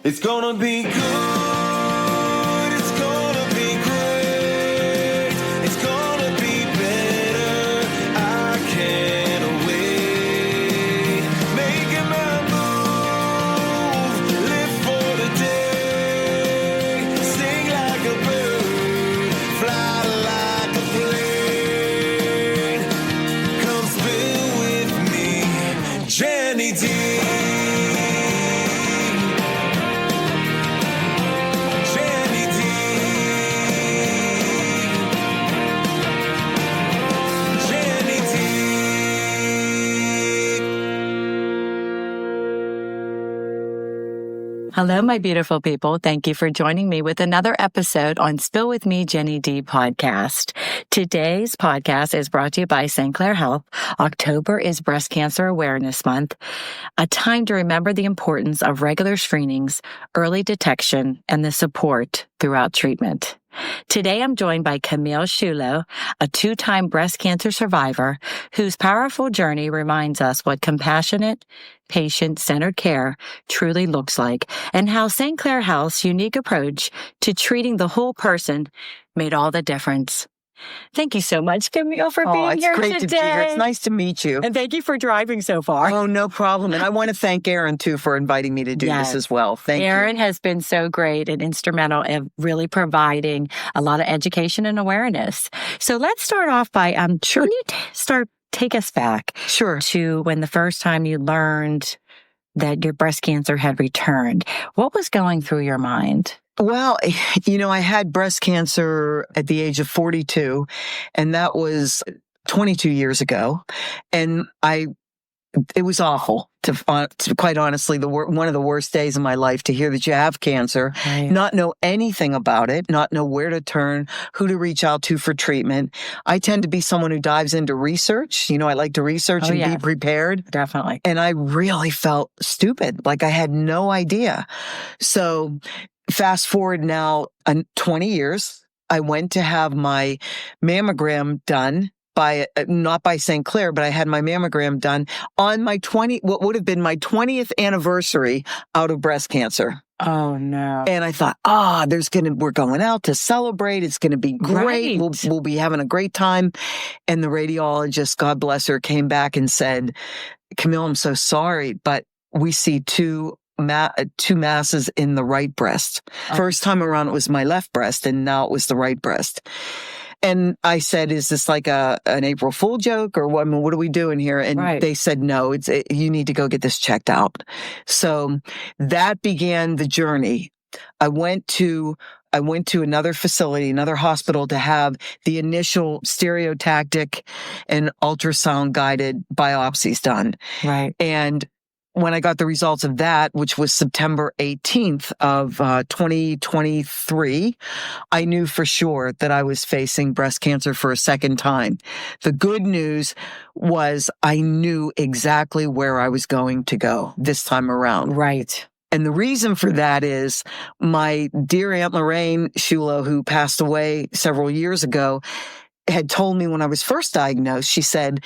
It's gonna be good. It's gonna be great. It's gonna be better. I can't wait. Making my move. Live for the day. Sing like a bird. Fly like a plane. Come spill with me. Jenny D. Hello, my beautiful people. Thank you for joining me with another episode on Spill With Me, Jenny D podcast. Today's podcast is brought to you by Clair Health. October is Breast Cancer Awareness Month, a time to remember the importance of regular screenings, early detection, and the support throughout treatment. Today, I'm joined by Camille Sciullo, a two-time breast cancer survivor whose powerful journey reminds us what compassionate, patient-centered care truly looks like and how Clair Health's unique approach to treating the whole person made all the difference. Thank you so much, Camille, for being here today. It's great to be here. It's nice to meet you. And thank you for driving so far. Oh, no problem. And I want to thank Erin, too, for inviting me to do this as well. Thank you. Erin has been so great and instrumental in really providing a lot of education and awareness. So let's start off by, can you take us back to when the first time you learned that your breast cancer had returned? What was going through your mind? Well, I had breast cancer at the age of 42, and that was 22 years ago. And it was awful, to quite honestly, one of the worst days of my life to hear that you have cancer, not know anything about it, not know where to turn, who to reach out to for treatment. I tend to be someone who dives into research. I like to research and be prepared. Definitely. And I really felt stupid, like I had no idea. So fast forward now 20 years, I went to have my mammogram done not by St. Clair, but I had my mammogram done on what would have been my 20th anniversary out of breast cancer. Oh no. And I thought, we're going out to celebrate. It's going to be great. Right. We'll be having a great time. And the radiologist, God bless her, came back and said, Camille, I'm so sorry, but we see two masses in the right breast. First time around, it was my left breast, and now it was the right breast. And I said, is this like an April Fool joke, or what are we doing here? And they said, no, you need to go get this checked out. So that began the journey. I went to another facility, another hospital, to have the initial stereotactic and ultrasound guided biopsies done. Right. And when I got the results of that, which was September 18th of 2023, I knew for sure that I was facing breast cancer for a second time. The good news was I knew exactly where I was going to go this time around. Right. And the reason for that is my dear Aunt Lorraine Sciullo, who passed away several years ago, had told me when I was first diagnosed, she said,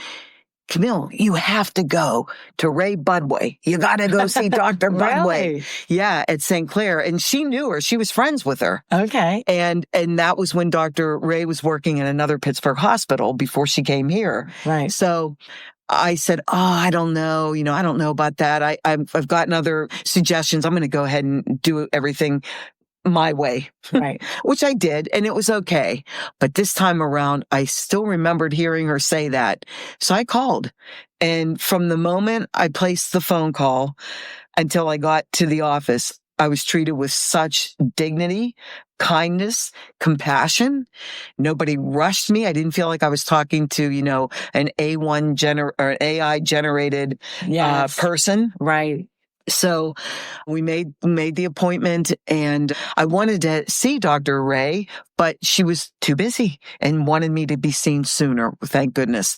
Camille, you have to go to Ray Budway. You got to go see Dr. Budway. Really? Yeah, at St. Clair. And she knew her. She was friends with her. Okay. And that was when Dr. Ray was working in another Pittsburgh hospital before she came here. Right. So I said, I don't know. I don't know about that. I've gotten other suggestions. I'm going to go ahead and do everything my way. Right. Which I did, and it was okay. But this time around, I still remembered hearing her say that. So I called. And from the moment I placed the phone call until I got to the office, I was treated with such dignity, kindness, compassion. Nobody rushed me. I didn't feel like I was talking to, an AI generated person. Right. So we made the appointment, and I wanted to see Dr. Ray but she was too busy and wanted me to be seen sooner, thank goodness.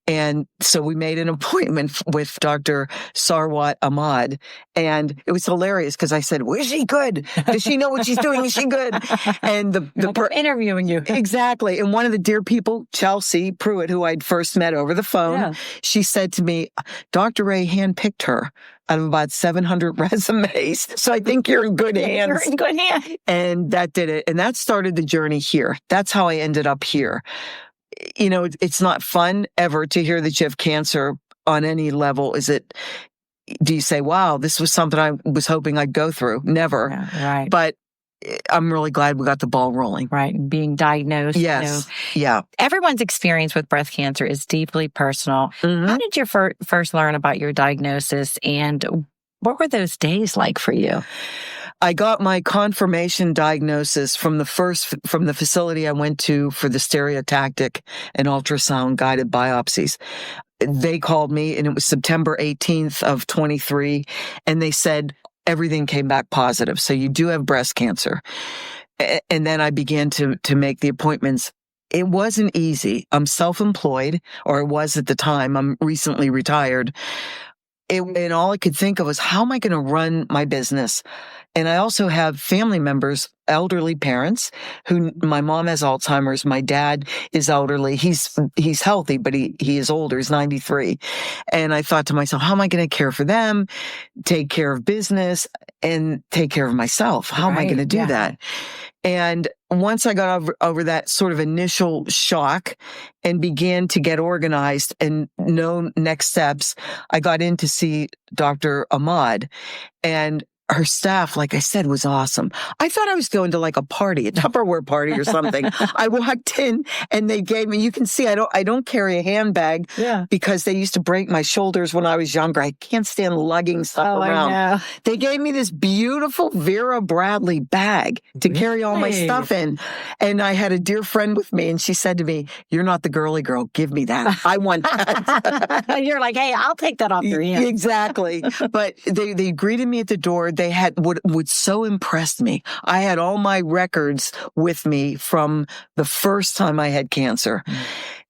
And so we made an appointment with Dr. Sarwat Ahmad. And it was hilarious because I said, well, is she good? Does she know what she's doing? Is she good? And the interviewing you. Exactly. And one of the dear people, Chelsea Pruitt, who I'd first met over the phone, she said to me, Dr. Ray handpicked her out of about 700 resumes. So I think you're in good hands. You're in good hands. And that did it. And that started the journey here. That's how I ended up here. You know, it's not fun ever to hear that you have cancer on any level. Do you say, wow, this was something I was hoping I'd go through? Never. Yeah, right. But I'm really glad we got the ball rolling. Right. And being diagnosed. Yes. Yeah. Everyone's experience with breast cancer is deeply personal. Mm-hmm. How did you first learn about your diagnosis, and what were those days like for you? I got my confirmation diagnosis from the facility I went to for the stereotactic and ultrasound guided biopsies. They called me, and it was September 18th of 23, and they said everything came back positive. So you do have breast cancer. And then I began to make the appointments. It wasn't easy. I'm self-employed, or it was at the time. I'm recently retired. And all I could think of was, how am I going to run my business? And I also have family members, elderly parents, who, my mom has Alzheimer's. My dad is elderly. He's healthy, but he is older. He's 93. And I thought to myself, how am I going to care for them, take care of business, and take care of myself? How am I going to do that? And once I got over that sort of initial shock and began to get organized and know next steps, I got in to see Dr. Ahmad. And her staff, like I said, was awesome. I thought I was going to like a party, a Tupperware party or something. I walked in and they gave me, you can see I don't carry a handbag because they used to break my shoulders when I was younger. I can't stand lugging stuff around. I know. They gave me this beautiful Vera Bradley bag to carry all my stuff in. And I had a dear friend with me, and she said to me, "You're not the girly girl. Give me that. I want that." You're like, "Hey, I'll take that off your hands." Exactly. But they greeted me at the door. They had what so impressed me. I had all my records with me from the first time I had cancer.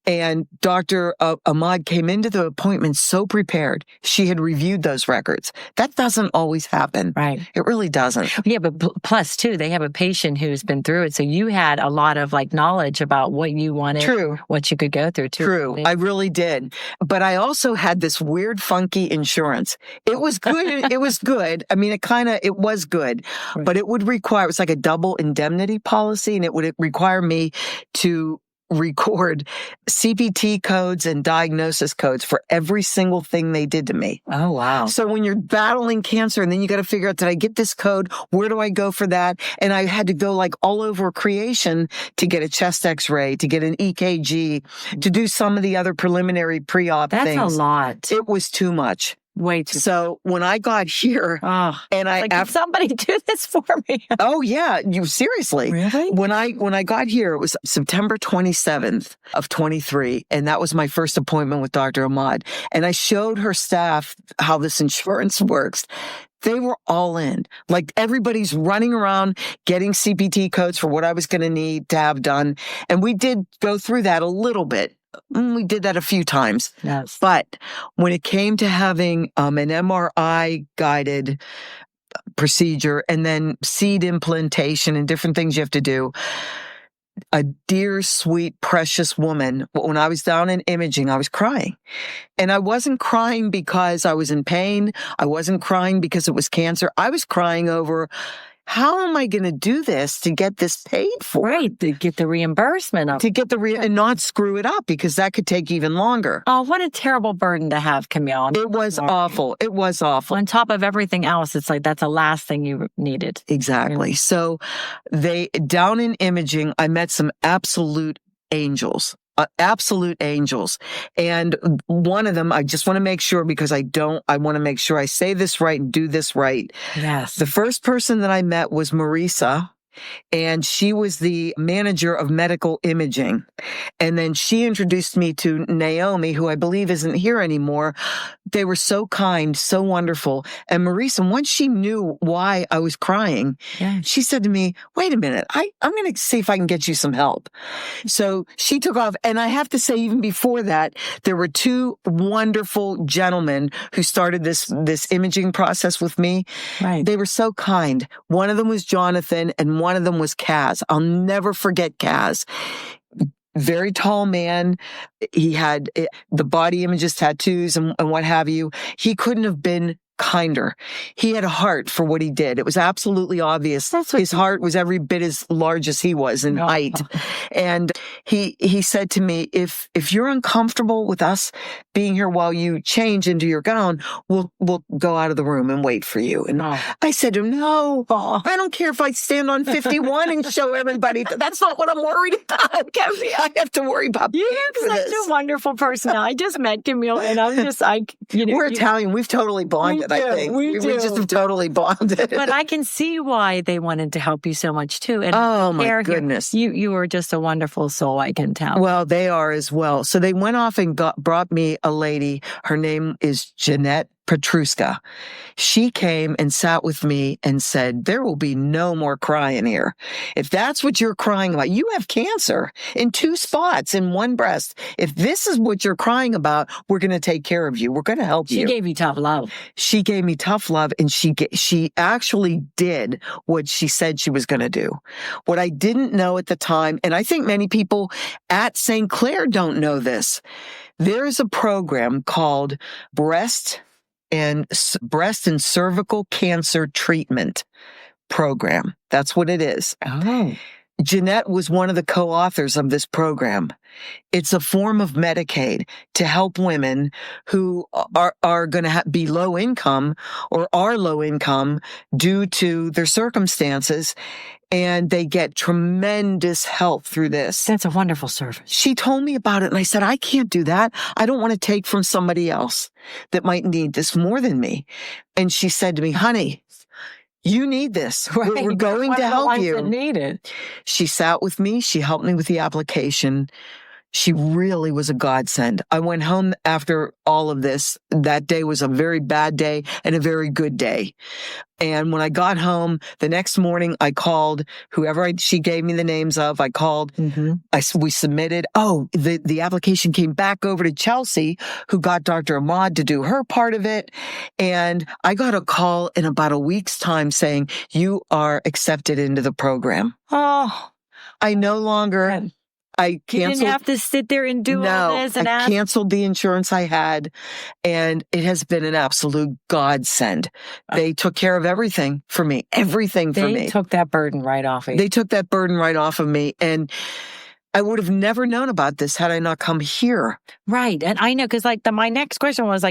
And Dr. Ahmad came into the appointment so prepared. She had reviewed those records. That doesn't always happen. Right. It really doesn't. Yeah, but plus, too, they have a patient who's been through it. So you had a lot of knowledge about what you wanted, True. What you could go through, too. True. I really did. But I also had this weird, funky insurance. It was good. It was good. I mean, it was good, but it would require, it was like a double indemnity policy, and it would require me to record CPT codes and diagnosis codes for every single thing they did to me. Oh, wow. So when you're battling cancer, and then you got to figure out, did I get this code? Where do I go for that? And I had to go all over creation to get a chest x-ray, to get an EKG, to do some of the other preliminary pre-op things. That's a lot. It was too much. Way too. So when I got here, and can somebody do this for me? Oh yeah, seriously. Really? When I got here, it was September 27th of 23, and that was my first appointment with Dr. Ahmad. And I showed her staff how this insurance works. They were all in. Everybody's running around getting CPT codes for what I was going to need to have done. And we did go through that a little bit. We did that a few times. Yes. But when it came to having an MRI guided procedure and then seed implantation and different things you have to do, a dear, sweet, precious woman, when I was down in imaging, I was crying. And I wasn't crying because I was in pain. I wasn't crying because it was cancer. I was crying over, how am I going to do this to get this paid for? Right, to get the reimbursement of. To get and not screw it up, because that could take even longer. Oh, what a terrible burden to have, Camille. It was awful. It was awful. On top of everything else, it's that's the last thing you needed. Exactly. Really. So down in imaging, I met some absolute angels. Absolute angels. And one of them, I just want to make sure, because I want to make sure I say this right and do this right. Yes. The first person that I met was Marisa, and she was the manager of medical imaging. And then she introduced me to Naomi, who I believe isn't here anymore. They were so kind, so wonderful. And Marisa, once she knew why I was crying, she said to me, wait a minute, I'm going to see if I can get you some help. So she took off. And I have to say, even before that, there were two wonderful gentlemen who started this imaging process with me. Right. They were so kind. One of them was Jonathan and one of them was Kaz. I'll never forget Kaz. Very tall man. He had the body images, tattoos, and what have you. He couldn't have been kinder. He had a heart for what he did. It was absolutely obvious. His heart was every bit as large as he was in height. And he said to me, if you're uncomfortable with us being here while you change into your gown, we'll go out of the room and wait for you. And I said to him, no, I don't care if I stand on 51 and show everybody. That's not what I'm worried about, Camille. I have to worry about you have such a wonderful person. I just met Camille, and I'm just like, we're Italian. We've totally bonded. I think we just have totally bonded. But I can see why they wanted to help you so much too. And oh my goodness, you were just a wonderful soul. I can tell. Well, they are as well. So they went off and brought me a lady. Her name is Jeanette Petruska. She came and sat with me and said, there will be no more crying here. If that's what you're crying about, you have cancer in 2 spots in one breast. If this is what you're crying about, we're going to take care of you. We're going to help you. She gave you tough love. She gave me tough love, and she actually did what she said she was going to do. What I didn't know at the time, and I think many people at St. Clair don't know this, there is a program called breast and cervical cancer treatment program. That's what it is. Oh. Jeanette was one of the co-authors of this program. It's a form of Medicaid to help women who are going to be low income or are low income due to their circumstances, and they get tremendous help through this. That's a wonderful service. She told me about it, and I said, I can't do that. I don't want to take from somebody else that might need this more than me. And she said to me, honey, you need this. Right. We're going to help you. Need it. She sat with me. She helped me with the application. She really was a godsend. I went home after all of this. That day was a very bad day and a very good day. And when I got home the next morning, I called whoever she gave me the names of. I called. Mm-hmm. We submitted. Oh, the application came back over to Chelsea, who got Dr. Ahmad to do her part of it. And I got a call in about a week's time saying, you are accepted into the program. Oh, I no longer... I canceled. You didn't have to sit there and do all this and I canceled the insurance I had, and it has been an absolute godsend. They took care of everything for me, They took that burden right off of you. They took that burden right off of me, and I would have never known about this had I not come here. Right. And I know, because my next question was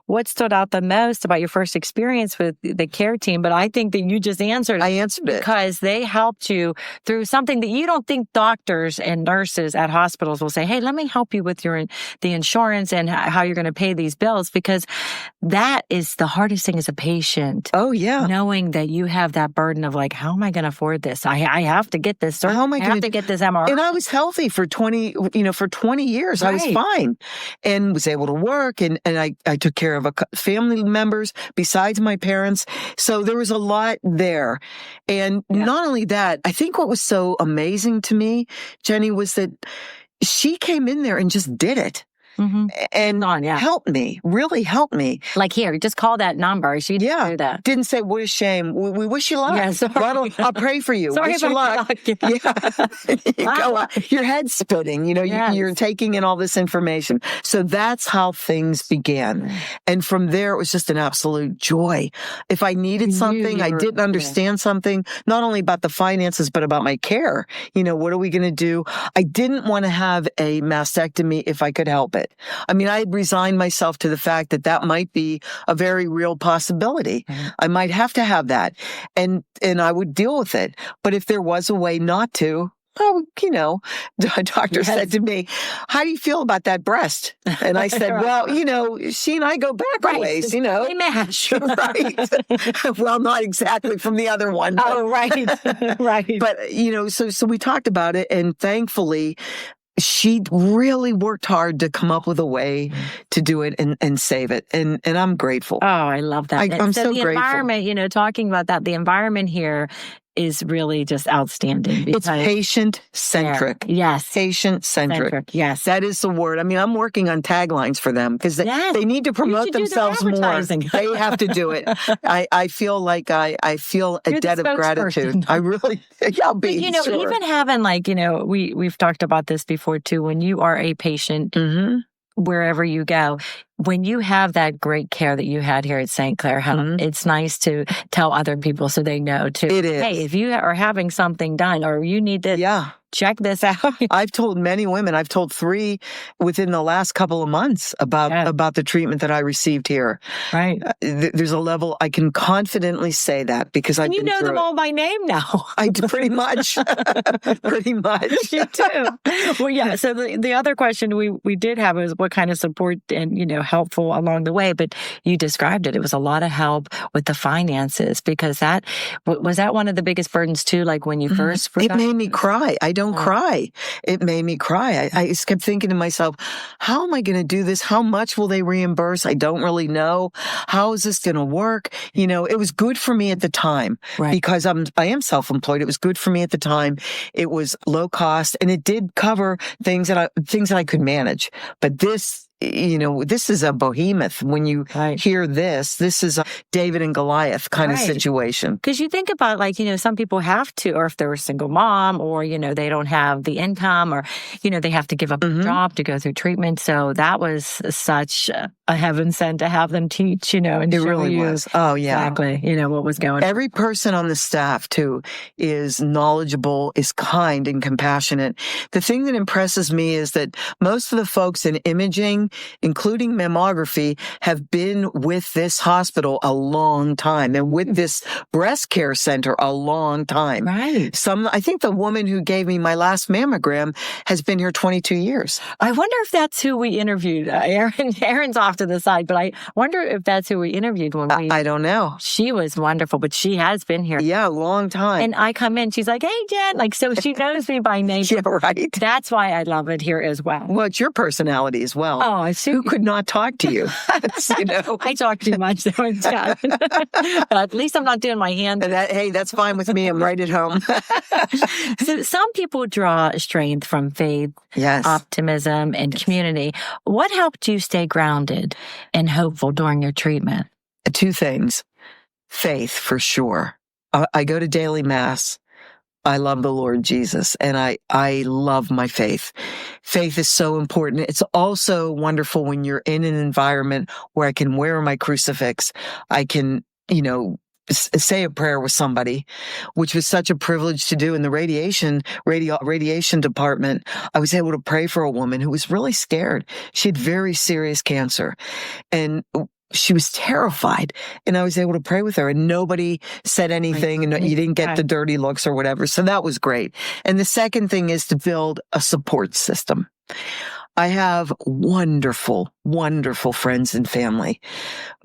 what stood out the most about your first experience with the care team? But I think that you just answered. I answered it. Because they helped you through something that you don't think doctors and nurses at hospitals will say, hey, let me help you with the insurance and how you're going to pay these bills. Because that is the hardest thing as a patient. Oh, yeah. Knowing that you have that burden of how am I going to afford this? I have to get this surgery. I have to get this MRI. And I was healthy for 20 years. Right. I was fine and was able to work, and I took care of family members besides my parents. So there was a lot there. And not only that, I think what was so amazing to me, Jenny, was that she came in there and just did it. Mm-hmm. And helped me, really helped me. Here, just call that number. She didn't do that. Didn't say, what a shame. We wish you luck. Yeah, sorry. I'll pray for you. Sorry wish you luck. Wow. Your head's spinning. You're taking in all this information. So that's how things began. And from there, it was just an absolute joy. If I needed something, I didn't understand something, not only about the finances, but about my care. What are we going to do? I didn't want to have a mastectomy if I could help it. I mean, I had resigned myself to the fact that might be a very real possibility. Mm-hmm. I might have to have that, and I would deal with it. But if there was a way not to, oh, the doctor said to me, how do you feel about that breast? And I said, well, she and I go back a ways, They match. Right. Well, not exactly from the other one. But, Oh, right. Right. But, so we talked about it, and thankfully, she really worked hard to come up with a way to do it and save it. And I'm grateful. Oh, I love that. I'm so the grateful. Environment, talking about that, the environment here is really just outstanding. It's patient-centric. Yes. Patient-centric. Yes. That is the word. I mean, I'm working on taglines for them because they need to promote themselves more. They have to do it. I feel like I feel a debt of gratitude. I really, I'll be sure. Even having we've talked about this before too, when you are a patient, wherever you go, when you have that great care that you had here at St. Clair Health, it's nice to tell other people so they know too. It is. Hey, if you are having something done or you need to check this out. I've told many women, I've told 3 within the last couple of months about the treatment that I received here. Right. There's a level I can confidently say that because I've been through it. You know them all by name now. I do, pretty much. Pretty much. You do. Well, yeah. So the other question we did have was what kind of support and, helpful along the way, but you described it. It was a lot of help with the finances because was that one of the biggest burdens too, like when you first... It made me cry. I don't cry. It made me cry. I just kept thinking to myself, how am I going to do this? How much will they reimburse? I don't really know. How is this going to work? It was good for me at the time because I am self-employed. It was good for me at the time. It was low cost and it did cover things that I could manage. But this is a behemoth. When you hear this is a David and Goliath kind of situation. Because you think about some people have to, or if they're a single mom or, they don't have the income or, they have to give up a job to go through treatment. So that was such a heaven sent to have them teach, and it show really you was. Oh, yeah. Exactly. What was going on. Every person on the staff too is knowledgeable, is kind and compassionate. The thing that impresses me is that most of the folks in imaging, including mammography, have been with this hospital a long time and with this breast care center a long time. Right. I think the woman who gave me my last mammogram has been here 22 years. I wonder if that's who we interviewed. Erin's off to the side, but I wonder if that's who we interviewed when we... I don't know. She was wonderful, but she has been here. Yeah, a long time. And I come in, she's like, hey, Jen. So she knows me by name. Yeah, right. That's why I love it here as well. Well, it's your personality as well. Oh, who could not talk to you? I talk too much, though, but at least I'm not doing my hand. Hey, that's fine with me. I'm right at home. So some people draw strength from faith, optimism, and community. What helped you stay grounded and hopeful during your treatment? 2 things. Faith, for sure. I go to daily mass. I love the Lord Jesus, and I love my faith. Faith is so important. It's also wonderful when you're in an environment where I can wear my crucifix. I can, say a prayer with somebody, which was such a privilege to do in the radiation department. I was able to pray for a woman who was really scared. She had very serious cancer, and she was terrified, and I was able to pray with her, and nobody said anything, and you didn't get the dirty looks or whatever. So that was great. And the second thing is to build a support system. I have wonderful, wonderful friends and family.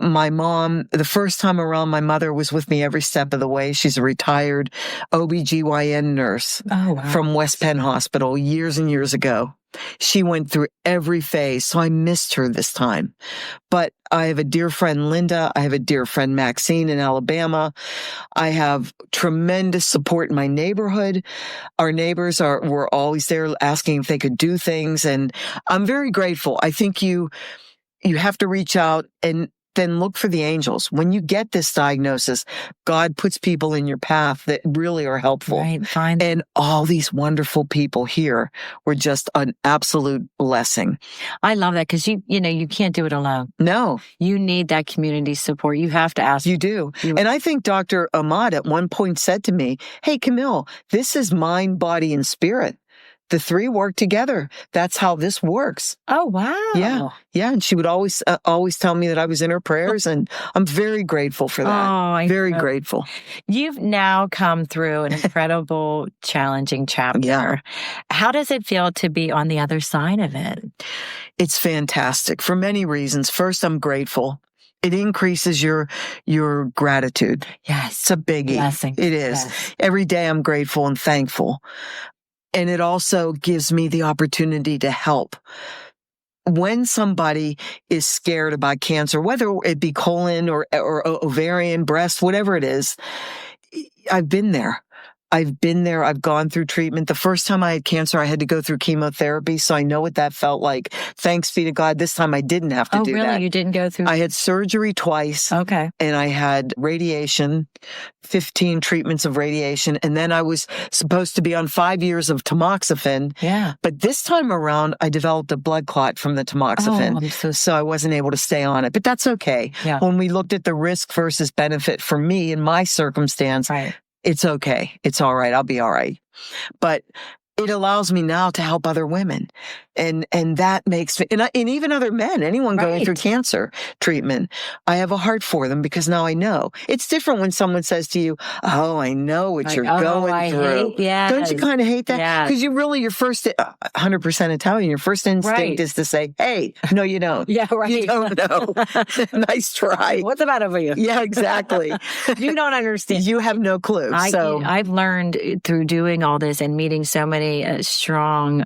My mom, the first time around, my mother was with me every step of the way. She's a retired OBGYN nurse from West Penn Hospital years and years ago. She went through every phase, so I missed her this time. But I have a dear friend, Linda. I have a dear friend, Maxine, in Alabama. I have tremendous support in my neighborhood. Our neighbors were always there asking if they could do things, and I'm very grateful. I think you have to reach out and then look for the angels. When you get this diagnosis, God puts people in your path that really are helpful. Right, fine. And all these wonderful people here were just an absolute blessing. I love that because you can't do it alone. No. You need that community support. You have to ask. You do. And I think Dr. Ahmad at one point said to me, hey, Camille, this is mind, body, and spirit. the three work together. That's how this works. Oh, wow. Yeah. Yeah. And she would always tell me that I was in her prayers. And I'm very grateful for that. Very grateful. You've now come through an incredible, challenging chapter. Yeah. How does it feel to be on the other side of it? It's fantastic for many reasons. First, I'm grateful. It increases your gratitude. Yes. It's a biggie. Blessing. It is. Yes. Every day I'm grateful and thankful. And it also gives me the opportunity to help. When somebody is scared about cancer, whether it be colon or ovarian, breast, whatever it is, I've been there. I've gone through treatment. The first time I had cancer, I had to go through chemotherapy, so I know what that felt like. Thanks be to God, this time I didn't have to do that. Oh, really? You didn't go through? I had surgery twice. Okay. And I had radiation, 15 treatments of radiation. And then I was supposed to be on 5 years of tamoxifen. Yeah. But this time around, I developed a blood clot from the tamoxifen. Oh, I'm so so I wasn't able to stay on it. But that's okay. Yeah. When we looked at the risk versus benefit for me in my circumstance, Right. it's okay. It's all right. I'll be all right. But it allows me now to help other women. And that makes me, and even other men, anyone going through cancer treatment, I have a heart for them because now I know. It's different when someone says to you, oh, I know what you're going through. Don't you kind of hate that? Because your first, 100% Italian, your first instinct is to say, hey, no, you don't. Yeah, right. You don't know. Nice try. What's the matter with you? Yeah, exactly. You don't understand. You have no clue. I've learned through doing all this and meeting so many strong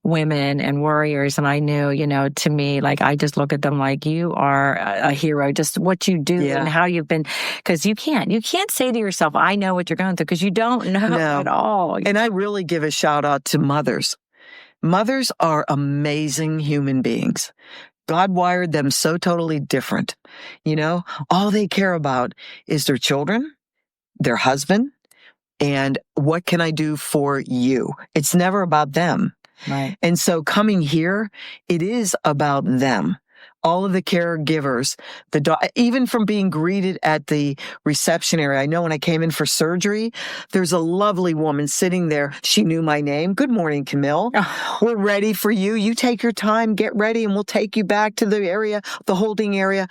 women and warriors. And I knew, to me, like, I just look at them like you are a hero, just what you do and how you've been, because you can't say to yourself, I know what you're going through, because you don't know at all. And I really give a shout out to mothers. Mothers are amazing human beings. God wired them so totally different. All they care about is their children, their husband, and what can I do for you? It's never about them. Right. And so coming here, it is about them. All of the caregivers, even from being greeted at the reception area. I know when I came in for surgery, there's a lovely woman sitting there. She knew my name. Good morning, Camille. Oh. We're ready for you. You take your time, get ready, and we'll take you back to the area, the holding area.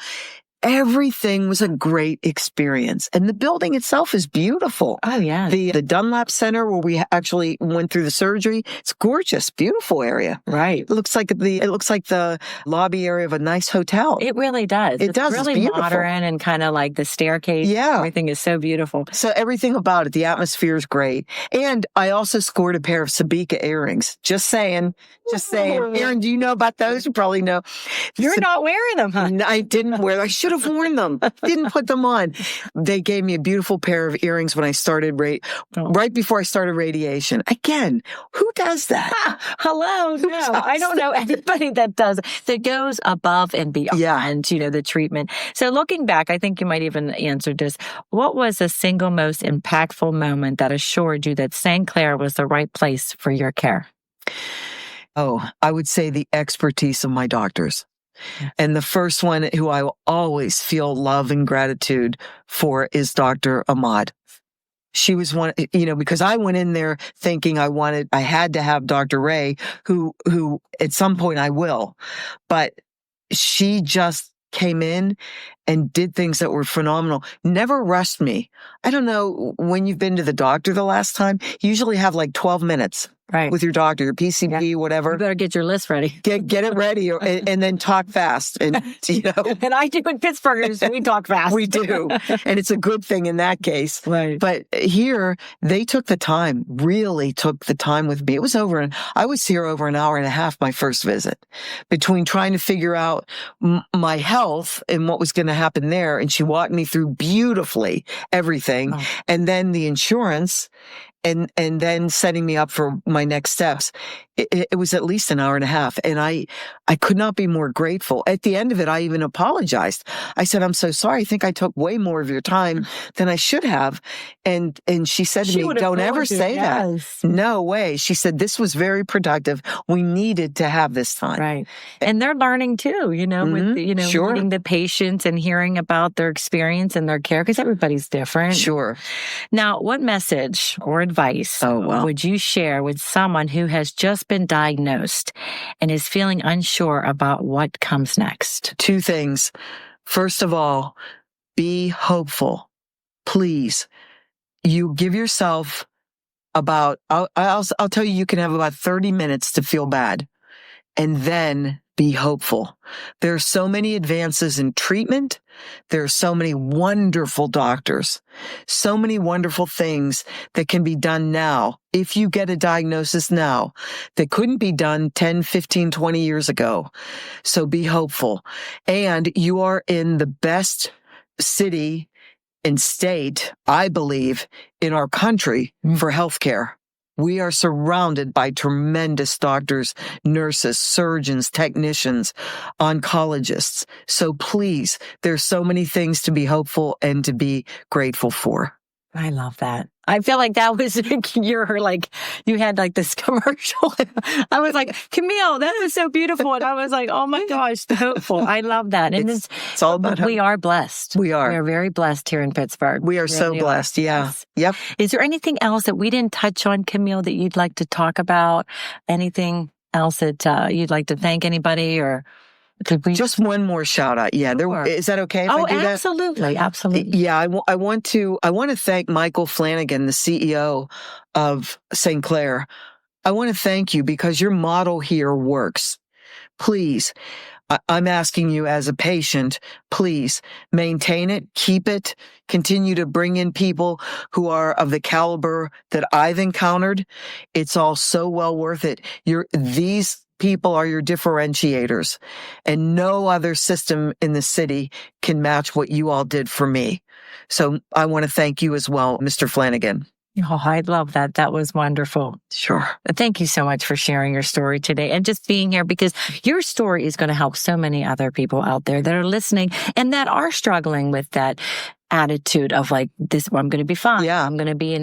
Everything was a great experience. And the building itself is beautiful. Oh, yeah. The Dunlap Center where we actually went through the surgery, it's gorgeous, beautiful area. Right. It looks like the lobby area of a nice hotel. It really does. It's really beautiful. Modern and kind of like the staircase. Yeah. Everything is so beautiful. So everything about it, the atmosphere is great. And I also scored a pair of Sabika earrings. Just saying. Erin, do you know about those? You probably know. You're not wearing them, huh? I didn't wear them. I should have worn them. Didn't put them on. They gave me a beautiful pair of earrings when I started right before I started radiation. Again, who does that? Hello. No, I don't know anybody that does that goes above and beyond, the treatment. So looking back, I think you might even answer this. What was the single most impactful moment that assured you that St. Clair was the right place for your care? Oh, I would say the expertise of my doctors. Yes. And the first one who I will always feel love and gratitude for is Dr. Ahmad. She was one, because I went in there thinking I had to have Dr. Ray, who at some point I will, but she just came in and did things that were phenomenal. Never rushed me. I don't know when you've been to the doctor the last time. You usually have like 12 minutes. Right. With your doctor, your PCP, whatever. You better get your list ready. Get it ready and then talk fast. And, And I do in Pittsburgh, we talk fast. We do. And it's a good thing in that case. Right. But here, they took the time, really took the time with me. I was here over an hour and a half my first visit, between trying to figure out my health and what was going to happen there. And she walked me through beautifully everything. Oh. And then the insurance. And then setting me up for my next steps. It was at least an hour and a half. And I could not be more grateful. At the end of it, I even apologized. I said, I'm so sorry. I think I took way more of your time than I should have. And she said to me, don't ever say that. No way. She said, this was very productive. We needed to have this time. Right. And they're learning too, with, meeting the patients and hearing about their experience and their care, because everybody's different. Sure. Now, what message or advice would you share with someone who has just been diagnosed and is feeling unsure about what comes next? Two things. First of all, be hopeful. Please. You give yourself about, I'll tell you, you can have about 30 minutes to feel bad, and then be hopeful. There are so many advances in treatment. There are so many wonderful doctors, so many wonderful things that can be done now. If you get a diagnosis now that couldn't be done 10, 15, 20 years ago. So be hopeful. And you are in the best city and state, I believe, in our country for healthcare. We are surrounded by tremendous doctors, nurses, surgeons, technicians, oncologists. So please, there's so many things to be hopeful and to be grateful for. I love that. I feel like that was you had like this commercial. I was like, Camille, that was so beautiful. And I was like, oh my gosh, hopeful. I love that. And it's all about hope. We are blessed. We are. We are very blessed here in Pittsburgh. We are so blessed. Yeah. Yep. Is there anything else that we didn't touch on, Camille, that you'd like to talk about? Anything else that you'd like to thank anybody or? Just one more shout out. Yeah. Is that okay if I do that? Absolutely. Absolutely. Yeah. I want to thank Michael Flanagan, the CEO of St. Clair. I want to thank you because your model here works. Please, I'm asking you as a patient, please maintain it, keep it, continue to bring in people who are of the caliber that I've encountered. It's all so well worth it. These people are your differentiators, and no other system in the city can match what you all did for me. So I want to thank you as well, Mr. Flanagan. Oh, I love that. That was wonderful. Sure. Thank you so much for sharing your story today and just being here, because your story is going to help so many other people out there that are listening and that are struggling with that attitude of like, this, I'm going to be fine. Yeah. I'm going to be,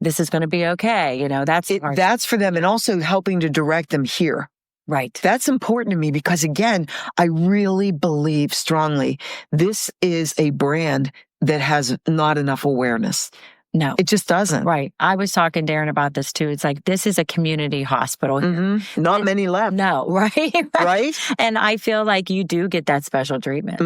this is going to be okay. That's for them, and also helping to direct them here. Right. That's important to me because, again, I really believe strongly this is a brand that has not enough awareness. No. It just doesn't. Right. I was talking to Darren about this too. It's like, this is a community hospital. Mm-hmm. Not many left. No, right? Right? And I feel like you do get that special treatment,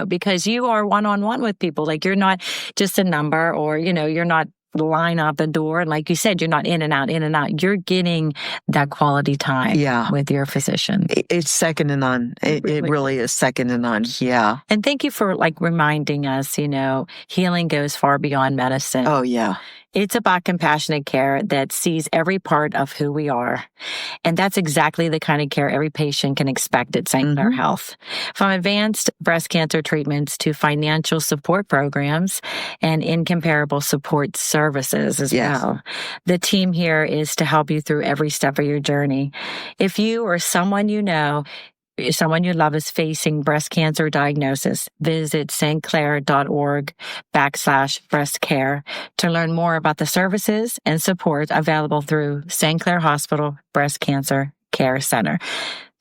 because you are one-on-one with people. Like, you're not just a number, or, you're not line out the door. And like you said, you're not in and out. You're getting that quality time with your physician. It's second to none. It really is second to none. Yeah. And thank you for reminding us, healing goes far beyond medicine. Oh, yeah. It's about compassionate care that sees every part of who we are. And that's exactly the kind of care every patient can expect at St. Clair Health. From advanced breast cancer treatments to financial support programs and incomparable support services as well. The team here is to help you through every step of your journey. If you or someone someone you love is facing breast cancer diagnosis, visit stclair.org/breast care to learn more about the services and support available through St. Clair Hospital Breast Cancer Care Center.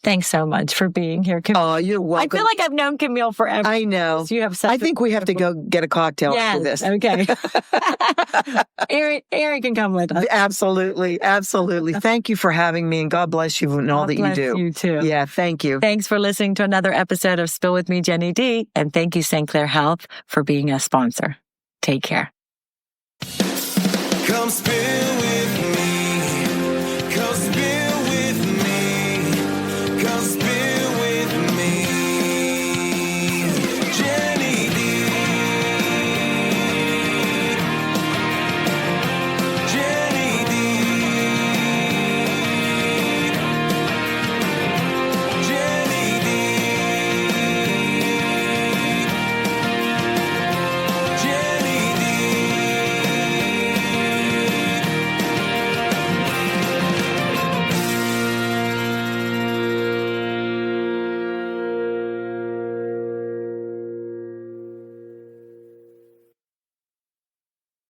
Thanks so much for being here, Camille. Oh, you're welcome. I feel like I've known Camille forever. I know. You have I think we have to go get a cocktail after this. Okay. Aaron can come with us. Absolutely. Absolutely. Thank you for having me, and God bless you and all that you do. You too. Yeah, thank you. Thanks for listening to another episode of Spill With Me, Jenny D. And thank you, St. Clair Health, for being a sponsor. Take care. Come spill with me.